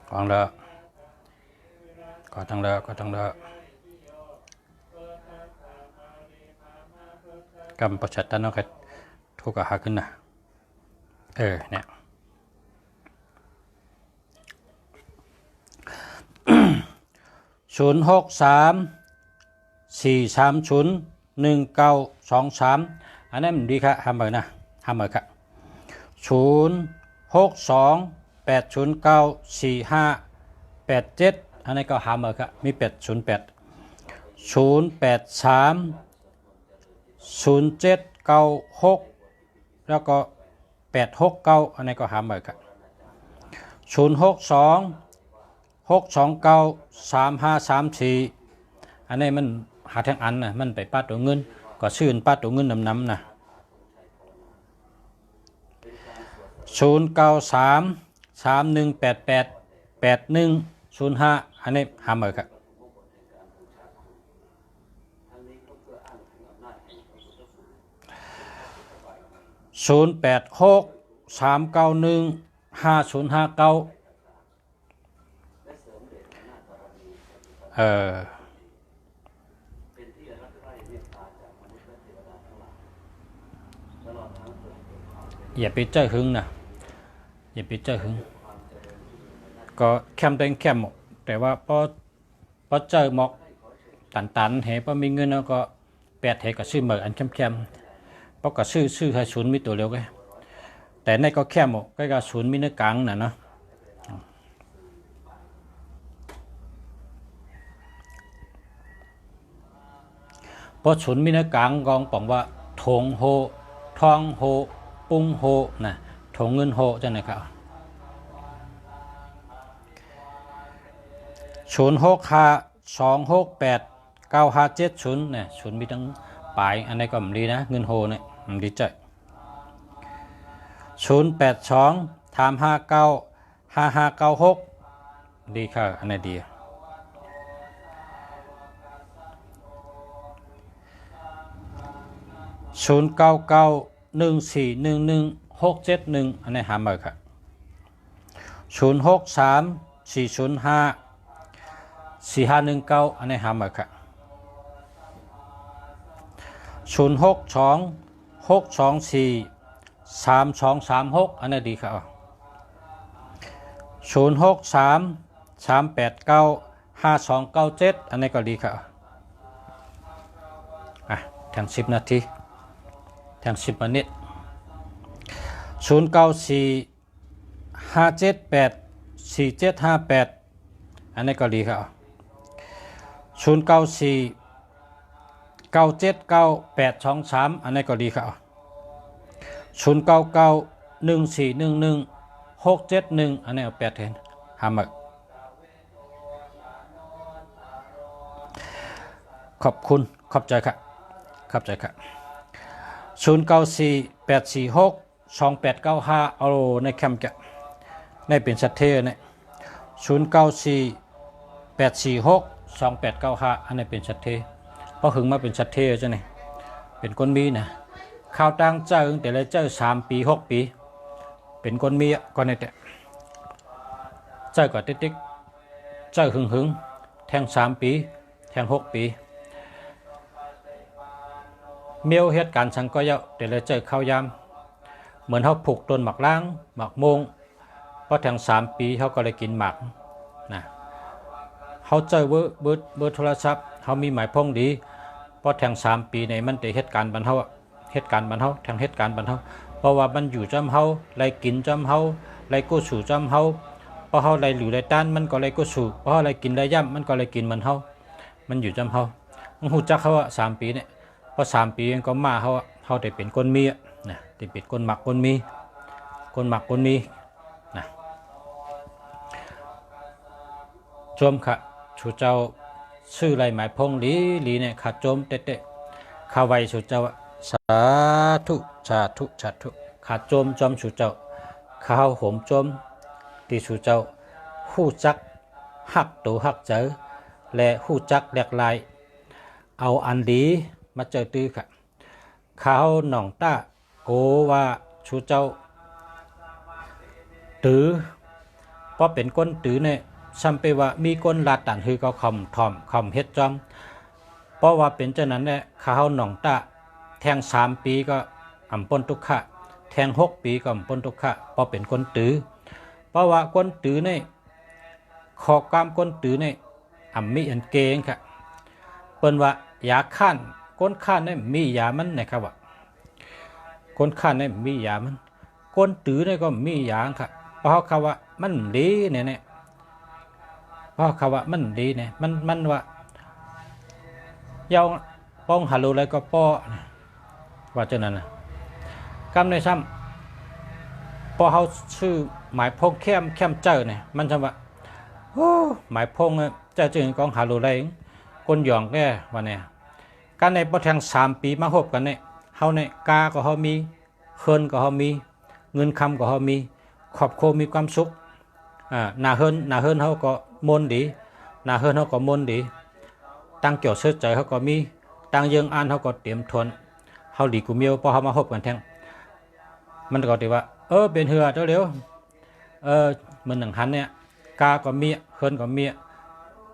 S1: กวางเลิกก็ต้องเลิกกำประชาตันเอาแค่ทุกข์หาขึ้นนะเนี่ย063-430-1923อันนั้นดีครับทำเหมือนนะทำเหมือนครับ062-809-4587อันนี้ก็หาเหมือนครับมี808-083-0796แล้วก็869อันนี้ก็หาเหมือนครับ062-629-3534อันนี้มันหาทางอันนะมันไปป้าตัวเงินก็ชื่นป้าตัวเงินน้ำนะ093-3188-8105อันนี้หาเหมือนครับ086-391-5059อย่าไปเจ้าหึงนะอย่าไปเจ้าหึงก็แคมตัวเองแคมแต่ว่าพอเจอหมอกตันเหพอมีเงินแล้วก็แปดเหก็ซื้อเหมือนอันแคมเพราะก็ซื้อให้ศูนย์มีตัวเร็วไงแต่ในก็แคมก็กศูนย์มีเนื้อกลางน่ะเนาะพอศูนย์มีเนื้อกลางกองป๋องว่าถงโหทองโหปุ้งโหนะถงเงินโหจังไหนครับ065-268-9570เนี่ยศูนย์มีทั้งปลายอันนี้ก็มันดีนะเงินโหเนี่ยมันดีใจ082-359-5596ดีค่ะอันนี้ดี099-1411-671อันนี้หามาค่ะ063-405-4519อันนี้หามาค่ะ 062 624 3236อันนี้ดีครับ063 389 5297อันนี้ก็ดีครับแทง10 นาทีแทง10 นิด094 578 4758อันนี้ก็ดีครับ094 979 823อันนี้ก็ดีครับ099 1411 671อันนี้เอา8แทนหามาขอบคุณขอบใจครับขอบใจครับ094 846 2895เอาในแคมป์จะในเป็นสัตเทเนี่ย094 846 2895อันนี้เป็นสัตเทเพราะหึงมาเป็นสัตเทใช่ไหมเป็นคนมีนะข้าวตั้งเจ้าแต่ละเจ้า3 ปี 6 ปีเป็นคนมีก่อนในแต่เจ้าก็ติ๊กเจ้าหึงแทง3 ปีแทง6 ปีเมียวเหตุการณ์สังก็เยอะแต่ละเจ้าเข้ายามเหมือนเขาผูกต้นหมากล้างหมากโมงพอแทง3 ปีเขาก็เลยกินหมากนะเขาเจอเบอร์โทรศัพท์เขามีหมายพ้องดีพอแทง3 ปีในมันแต่เหตุการณ์บรรเทาเหตุการณ์บรรเทาแทงเหตุการณ์บรรเทาเพราะว่ามันอยู่จำเฮาไล่กินจำเฮาไล่กู้สู่จำเฮาเพราะเฮาไล่หลิวไล่ต้านมันก็ไล่กู้สู่เพราะเฮาไล่กินไล่ย่ำมันก็ไล่กินมันเฮามันอยู่จำเฮาหูจักเขาว่า3 ปีเนี่ยพอ3 ปีก็มาเขาได้เป็นคนมีนะได้เป็นคนหมักคนมีนะชมค่ะชูเจ้าชื่อไรหมายพงหลีเนี่ยขาดจมเตะข้าไวชูเจ้าสาธุขาดจมจอมชูเจ้าข้าวหมจมตีชูเจ้าหู้จักหักตัวหักเจอและหู้จักแหลกลายเอาอันดีมาเจอตื้อค่ะข้าวหนองต้าโกว่าชูเจ้าตื้อเพราะเป็นก้นตื้อเนี่ยซ้ำไปว่ามีก้นลาดตันคือก็คอมเฮ็ดจอมเพราะว่าเป็นเจ้านั้นแหละข้าวหนองต้าแทง3 ปีก็อ่ำปนทุกขะแทง6 ปีก็อ่ำปนทุกขะเพราะเป็นก้นตื้อเพราะว่าก้นตื้อเนี่ยขอกล้ามก้นตื้อเนี่ยอ่ำมีอันเกงค่ะเปิ้นว่ายาข้านก้นข้านเนี่ยมียามันนะครับว่าก้นข้านเนี่ยมียามันก้นตื้อเนี่ยก็มียาค่ะเพราะเขาว่ามันดีเนี่ยเพราะเขาว่ามันดีเนี่ยมันว่าเยาป้องหาลูอะไรก็ป้อว่าเจ้านั้นนะกำในซ้ำพอเขาชื่อหมายพงเข้มเจ้าเนี่ยมันจะว่าโอ้หมายพงเจ้าจึงกองหาลูอะไรก้นหยองแก่ว่าเนี่ยการในพอแทง3 ปีมาหบกันเนี่ยเขาเนี่ยกาก็เขามีเคินก็เขามีเงินคำก็เขามีขอบโคมีความสุขนาเฮินเขาก็มนดีนาเฮินเขาก็มนดีตั้งเกี่ยวเสื้อใจเขาก็มีตั้งยังอ่านเขาก็เตรียมทนเขาดีกูเมียวพอเขามาหบกันแทงมันก็ตีว่าเป็นเหือเร็วมันหนังหันเนี่ยกาก็มีเฮินก็มี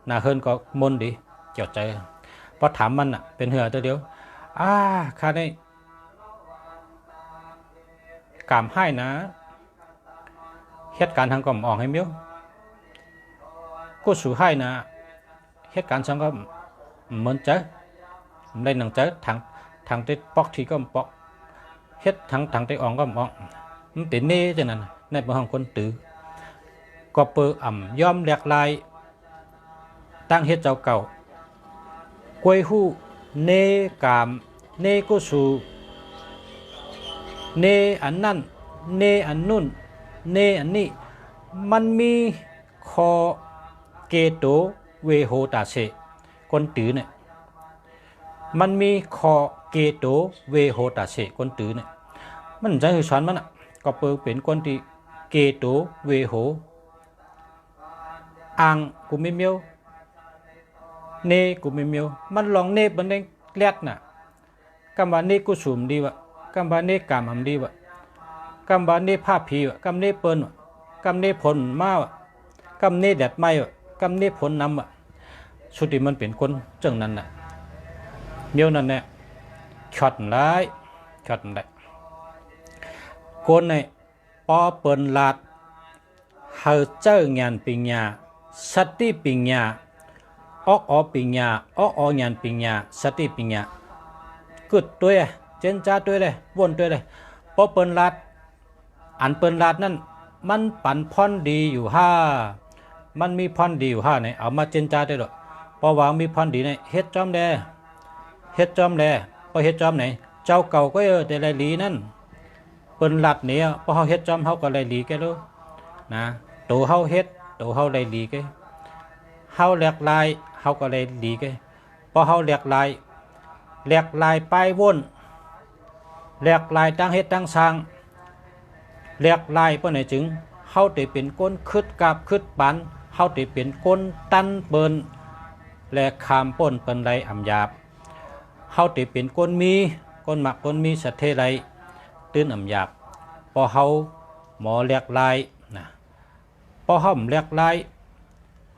S1: นาเฮินก็มนดีเกี่ยวใจพอถามมันเป็นเหือเร็วข้าได้กามให้นะเหตุการณ์ทางก่อมออกให้เมียวกูสู่ให้นะเหตุการณ์ฉันก็เหมือนเจอได้หนังเจอทางที่ปอกที่ก็ปอกเฮ็ดทางที่อ่องก็อ่องมันติดนี่จังนั้นในบางคนตื้อก็เปิดยอมแหลกลายตั้งเฮ็ดเจ้าเก่ากวยหู้เนกามเนกูสู่เนอันนั้นเนอันนุ่นเนอันนี้มันมีคอเกโตเวโหตาเสคนตื้อเนี่ยมันมีคอเกโตเวโหตาเสคนตื้อเนี่ยมันใจคือสอนมันก็เปิดเป็นคนที่เกโตเวโหอ่างกูไม่เมียวเนกูไม่เมียวมันลองเนบันเด้งเลียดน่ะกำบาเนกูสูมดีวะกำบาเนกามดีวะกำบาเนผ้าผีวะกำเนเปิ้นวะกำเนผลมาวะกำเนแดดไม้วะกำเนผลน้ำวะสุดที่มันเป็นคนจังนั้นน่ะเมียวนั่นเนี่ย ช็อตหลายช็อตได้คนในปอเปินลาดเฮาเจ้างานปิญญาสติปิญญาอปิญญางานปิญญาสติปิญญากึดตัวเจนจ้าตัวเลยวนตัวเลยปอเปินลาดอันเปินลาดนั่นมันปันพรดีอยู่ห้ามันมีพรดีอยู่ห้าเนี่ยเอามาเจนจ้าได้หรอพอวางมีพรดีเนี่ยเฮ็ดจอมแดเฮ็ดจอมแดพอเฮ็ดจอมไหนเจ้าเก่าก็แต่ไรลีนั่นเปินลาดเนี่ยพอเฮาเฮ็ดจอมเฮาก็ไรลีแกรู้นะตัวเฮาเฮ็ดตัวเฮาไรลีแกเฮาแหลกลายเฮาก็ไรลีแกพอเฮาแหลกลายไปวนแหลกลายตั้งเฮ็ดตั้งสร้างแหลกลายเพื่อไหนจึงเฮาได้เป็นก้นคืดกับคืดปันเฮาได้เป็นก้นตันเปิ้นและคามป้นเปิ้นไรอ่ำหยาบเฮาได้เป็นก้นมีก้นหมักก้นมีสัตเทไรตื้นอ่ำหยาบพอเฮาหมอแหลกลายนะพอเฮาแหลกลาย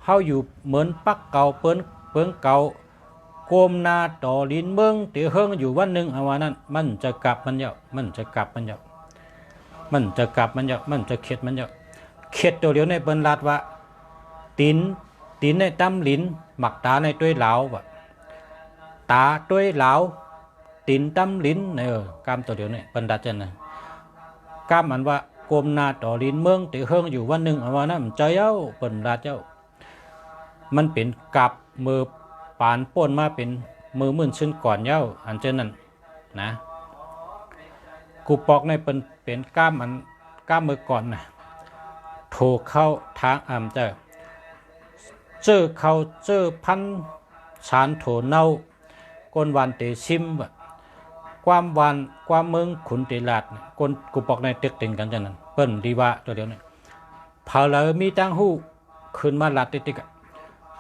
S1: เฮาอยู่เหมือนปักเก่าเปิ้นเก่าโกมนาต่อลิ้นเมืองเตีเฮิงอยู่วันหนึ่งเอาวันนั้นมันจะกลับมันเยอะมันจะกลับมันเยอะมันจะกลับมันเยอะมันจะเข็ดมันเยอะเข็ดตัวเดียวในเปิ้นลาดว่าตีนในตำลิ้นหมักตาในตัวเหลาว่ะตาตัวเหลาตีนตำลิ้นในกามตัวเดียวเนี่ยเปิ้นดัดจังนะกามมันว่าโกมนาต่อลิ้นเมืองเตีเฮิงอยู่วันหนึ่งเอาวันนั้นใจเย้าเปิ้นลาดเจ้ามันเป็นกับมือปานป่นมาเป็นมือมื่นซึ่งก่อนเย้าอันเจนั้นนะกูปอกในเป็นก้ามมือก่อนนะถูกเข้าทางเจอเขาเจอพันสารโถเน่าก้นวันเตชิมความวันความเมืองขุนเตลาดก้นกูปอกในเต็กติงกันเจนั้นเปิ้นดีว่าตัวเดียวเนี่ยพอเลยมีตั้งหู้ขึ้นมาลาดติก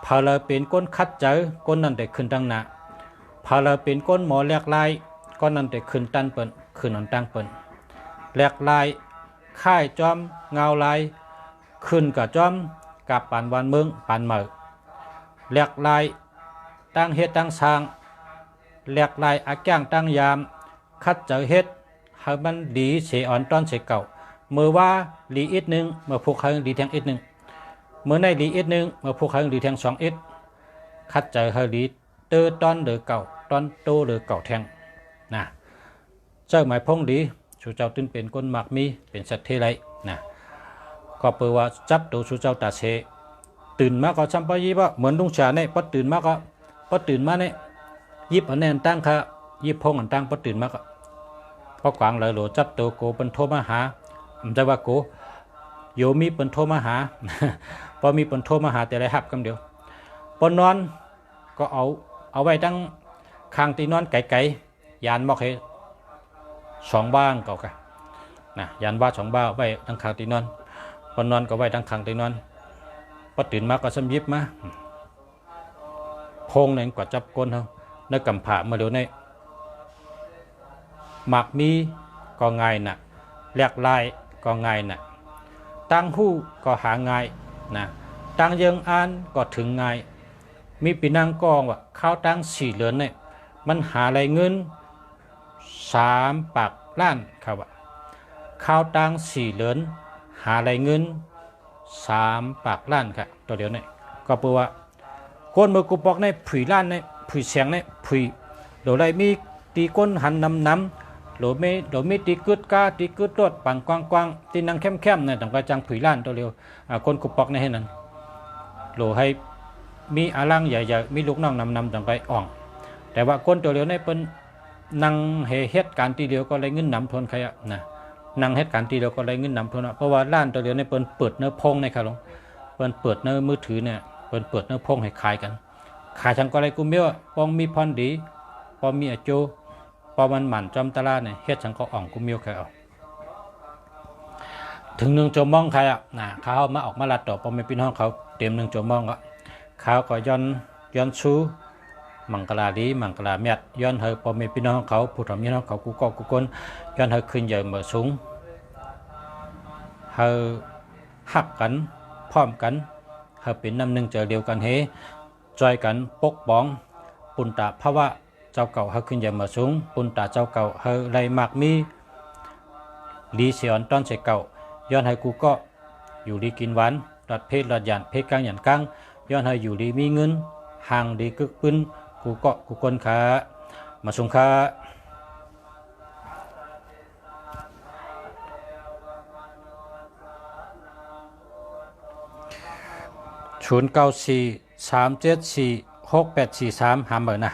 S1: พอเราเป็นก้นคัดเจอก้นนั่นแต่ขึ้นตั้งหนาพอเราเป็นก้นหมอแหลกลายก้นนั่นแต่ขึ้นตันเปิ้นขึ้นอันตั้งเปิ้นแหลกลายค่ายจอมเงาลายขึ้นกับจอมกับปานวันเมืองปานเหมอแหลกลายตั้งเฮ็ดตั้งสร้างแหลกลายอาแก้งตั้งยามคัดเจอเฮ็ดให้มันดีเสียอ่อนตอนเสียเก่าเมื่อว่าลีอีกนึงเมื่อพวกเขาลีแทงอีกนึงเมื่อในลีอีกนึงเมื่อพวกเขาลีแทงสองอีกคัดเจอให้ลีเตอตอนเดือเก่าตอนโตเดือเก่าแทงนะเจ้าหมายพงดีชูเจ้าตื่นเป็นก้นหมากมีเป็นสัตว์เทไรนะก็เปิดว่าจับตัวชูเจ้าตาเชตื่นมาก็ชัมปายีว่าเหมือนลุงชาเนี่ยพอตื่นมาก็พอตื่นมาเนี่ยยิบอันนี้ตั้งค่ะยิบพงอันตั้งพอตื่นมาก็พอกวางเลยโหลจับตัวโกเป็นโทมาหาผมจะว่าโกโยมีเป็นโทมาหาพอมีเป็นโทมาหาแต่ไรหับคำเดียวปนนอนก็เอาไว้ตั้งคางตีนอนไก่ยานมอกให้สองบ้างเก่ากันนะยันว่าสองบ้าไว้ตั้งคางตีนอนปนนอนก็ไว้ตั้งคางตีนอนพอตื่นมาก็สำยิบมาพงเนี่ยกว่าจับก้นเขาในกำผ่ามาเดี๋ยวในหมักมีก็ง่ายนะแหลกลายก็ง่ายนะตั้งหู้ก็หาง่ายนะตั้งยังอ่านก็ถึงง่ายมีปีนังกองว่าข้าวตั้ง4 เหรียญเนี่ยมันหาอะไรเงิน3 ปากล้านครับว่าข้าวตั้ง4 เหรียญหาอะไรเงิน3 ปากล้านครับตัวเดียวเนี่ยก็แปลว่าก้นมือกูปอกในผุยล้านในผุยเสียงในผุยโดยไรมีตีก้นหันน้ำโดยไม่ตีกึดก้าตีกึดรถปังกว้างตีนังเข้มเนี่ยต้องการจังผุยล้านตัวเดียวก้นกูปอกในให้นั้นโดยให้มีอาลังใหญ่ๆมีลูกน้องนำต้องไปอ่องแต่ว่าก้นตัวเดียวในเป็นนั่งเหตุการณ์ทีเดียวก็เลยเงินนำทนใครอะนะนั่งเหตุการณ์ทีเดียวก็เลยเงินนำทนเพราะว่าล้านตัวเดียวในเป็นเปิดเนื้อพงในครับหลวงเป็นเปิดเนื้อมือถือเนี่ยเป็นเปิดเนื้อพงให้ขายกันขายทางก็เลยกูเมียวปองมีพรดีปองมีอโจปองมันหมั่นจอมตลาดเนี่ยเฮ็ดทางก็อ่องกูเมียวใครเอาถึง1 ชั่วโมงใครอะนะเขามาออกมาลัดต่อปองไม่พี่น้องเขาเต็ม1 ชั่วโมงก็เขาก็ย้อนชูมังกลาดีมังกลาเมียดย้อนเฮปอมีพี่น้องเขาผู้ทำพี่น้องเขากูก็กูคนย้อนเฮขึ้นใหญ่เหมือสูงเฮหักกันพร้อมกันเฮเป็นน้ำหนึ่งเจอเดียวกันเฮจอยกันปกป้องปุณตะภาวะ เจ้าเก่าเฮาขึ้นอย่ามาสูงปุ่นตาเจ้าเก่าเฮาไรมากมีลีเสียนตอนเสเก่าย้อนให้กูก็อยู่ดีกินหวานรัดเพศรัดหยันเพศกลางหยันกลางย้อนให้อยู่ดีมีเงินห่างดีกึกปืนกูก็กูคนขามาส่งขา0943746843หาเบอร์นะ